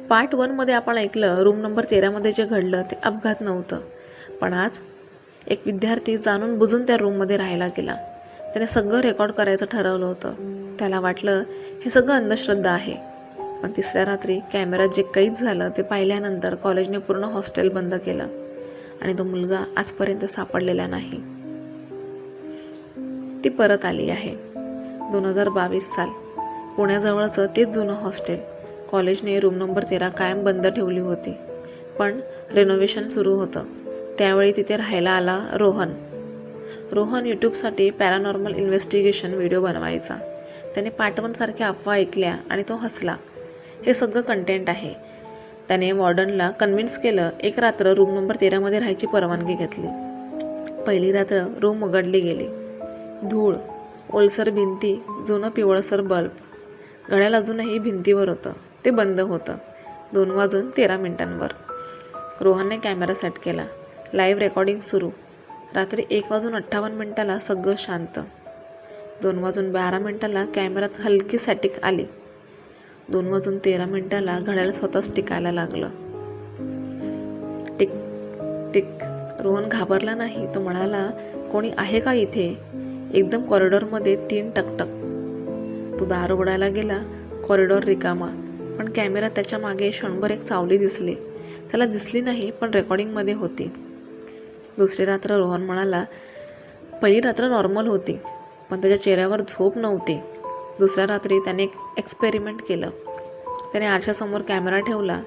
Part 1मध्ये आपण ऐकलं room number 13मध्ये जे घडलं ते अपघात नव्हतं, पण आज एक विद्यार्थी जाणून बुजून त्या रूममध्ये राहायला गेला. त्याने सगळं रेकॉर्ड करायचं ठरवलं होतं. त्याला वाटलं हे सगळं अंधश्रद्धा आहे, पण तिसऱ्या रात्री कॅमेऱ्यात जे कैद झालं ते पाहिल्यानंतर कॉलेजने पूर्ण हॉस्टेल बंद केलं आणि तो मुलगा आजपर्यंत सापडलेला नाही. ती परत आली आहे. 2022 साल, पुण्याजवळचं तेच जुनं हॉस्टेल. कॉलेजने रूम नंबर 13 कायम बंद ठेवली होती, पण रेनोव्हेशन सुरू होतं. त्यावेळी तिथे राहायला आला रोहन यूट्यूबसाठी पॅरानॉर्मल इन्व्हेस्टिगेशन व्हिडिओ बनवायचा. त्याने पार्ट 1 सारख्या अफवा ऐकल्या आणि तो हसला. हे सगळं कंटेंट आहे. त्याने वॉर्डनला कन्व्हिन्स केलं. एक रात्र रूम नंबर 13मध्ये राहायची परवानगी घेतली. पहिली रात्र रूम उघडली गेली. धूळ, ओलसर भिंती, जुनं पिवळसर बल्ब. घड्याळ अजूनही भिंतीवर होतं. ते बंद होतं. 2:13 रोहनने कॅमेरा सेट केला. लाईव्ह रेकॉर्डिंग सुरू. रात्री 1:58 सगळं शांत. 2:12 कॅमेऱ्यात हलकी स्टॅटिक आली. 2:13 घड्याळ स्वतःच टिकायला लागलं. Tick tick. रोहन घाबरला नाही. तो म्हणाला, कोणी आहे का इथे? एकदम कॉरिडॉरमध्ये 3 टकटक. तो दार उघडायला गेला. कॉरिडॉर रिकामा, पण कॅमेऱ्यात त्याच्या मागे क्षणभर एक सावली दिसली. त्याला दिसली नाही, पण रेकॉर्डिंगमध्ये होती. दुसरी रात्र रोहन म्हणाला, पहिली रात्र नॉर्मल होती, पण त्याच्या चेहऱ्यावर झोप नव्हती. दुसऱ्या रात्री त्याने एक एक्सपेरिमेंट केलं. त्याने आरशासमोर कॅमेरा ठेवला.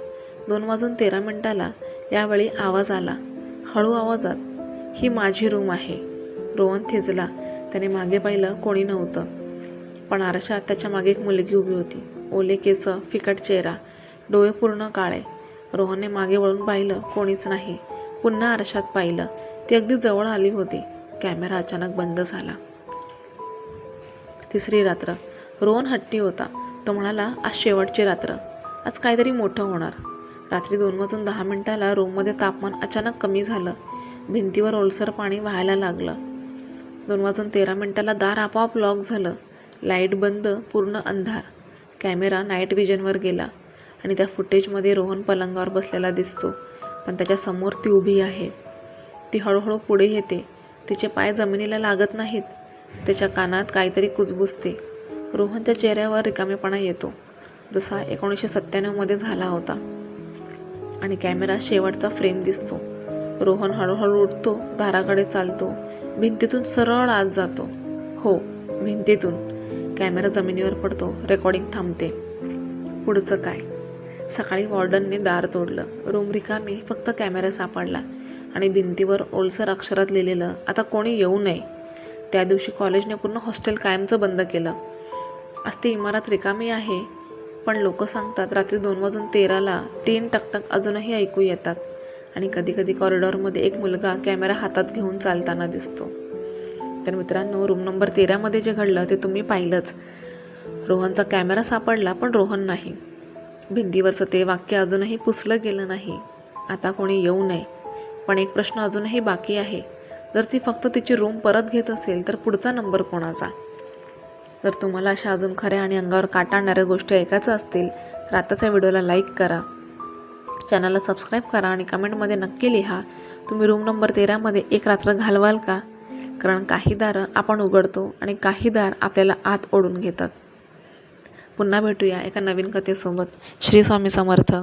2:13 यावेळी आवाज आला, हळू आवाजात, ही माझी रूम आहे. रोहन थिजला. त्याने मागे पाहिलं. कोणी नव्हतं, पण आरशात त्याच्या मागे एक मुलगी उभी होती. ओले केस, फिकट चेहरा, डोळे पूर्ण काळे. रोहनने मागे वळून पाहिलं. कोणीच नाही. पुन्हा आरशात पाहिलं. ती अगदी जवळ आली होती. कॅमेरा अचानक बंद झाला. तिसरी रात्र. रोहन हट्टी होता. तो म्हणाला, आज शेवटची रात्र. आज काहीतरी मोठं होणार. रात्री 2:10 रूममध्ये तापमान अचानक कमी झालं. भिंतीवर ओलसर पाणी वाहायला लागलं. 2:13 दार आपोआप लॉक झालं. लाईट बंद, पूर्ण अंधार. कॅमेरा नाईट विजनवर गेला आणि त्या फुटेजमध्ये रोहन पलंगावर बसलेला दिसतो, पण त्याच्या समोर ती उभी आहे. ती हळूहळू पुढे येते. तिचे पाय जमिनीला लागत नाहीत. त्याच्या कानात काहीतरी कुजबुजते. रोहनच्या चेहऱ्यावर रिकामेपणा येतो, जसा 1997मध्ये झाला होता. आणि कॅमेरा शेवटचा फ्रेम दिसतो. रोहन हळूहळू उठतो, दाराकडे चालतो, भिंतीतून सरळ आत जातो. हो, भिंतीतून. कॅमेरा जमिनीवर पडतो. रेकॉर्डिंग थांबते. पुढचं काय? सकाळी वॉर्डनने दार तोडलं. रूम रिकामी, फक्त कॅमेरा सापडला आणि भिंतीवर ओलसर अक्षरात लिहिलेलं, आता कोणी येऊ नये. त्या दिवशी कॉलेजने पूर्ण हॉस्टेल कायमचं बंद केलं. आज ती इमारत रिकामी आहे, पण लोक सांगतात रात्री 2:13 3 टकटक अजूनही ऐकू येतात आणि कधीकधी कॉरिडॉरमध्ये एक मुलगा कॅमेरा हातात घेऊन चालताना दिसतो. तर मित्रांनो, रूम नंबर 13मध्ये जे घडलं ते तुम्ही पाहिलंच. रोहनचा कॅमेरा सापडला, पण रोहन नाही. भिंतीवरचं ते वाक्य अजूनही पुसलं गेलं नाही, आता कोणी येऊ नये. पण एक प्रश्न अजूनही बाकी आहे. जर ती फक्त तिची रूम परत घेत असेल तर पुढचा नंबर कोणाचा? जर तुम्हाला अशा अजून खऱ्या आणि अंगावर काटा आणणाऱ्या गोष्टी ऐकायच्या असतील तर आताच्या व्हिडिओला लाईक करा, चॅनलला सबस्क्राईब करा आणि कमेंटमध्ये नक्की लिहा, तुम्ही रूम नंबर 13मध्ये एक रात्र घालवाल का? कारण काही दारं आपण उघडतो आणि काही दार आपल्याला आत ओढून घेतात. पुन्हा भेटूया एका नवीन कथेसोबत. श्री स्वामी समर्थ.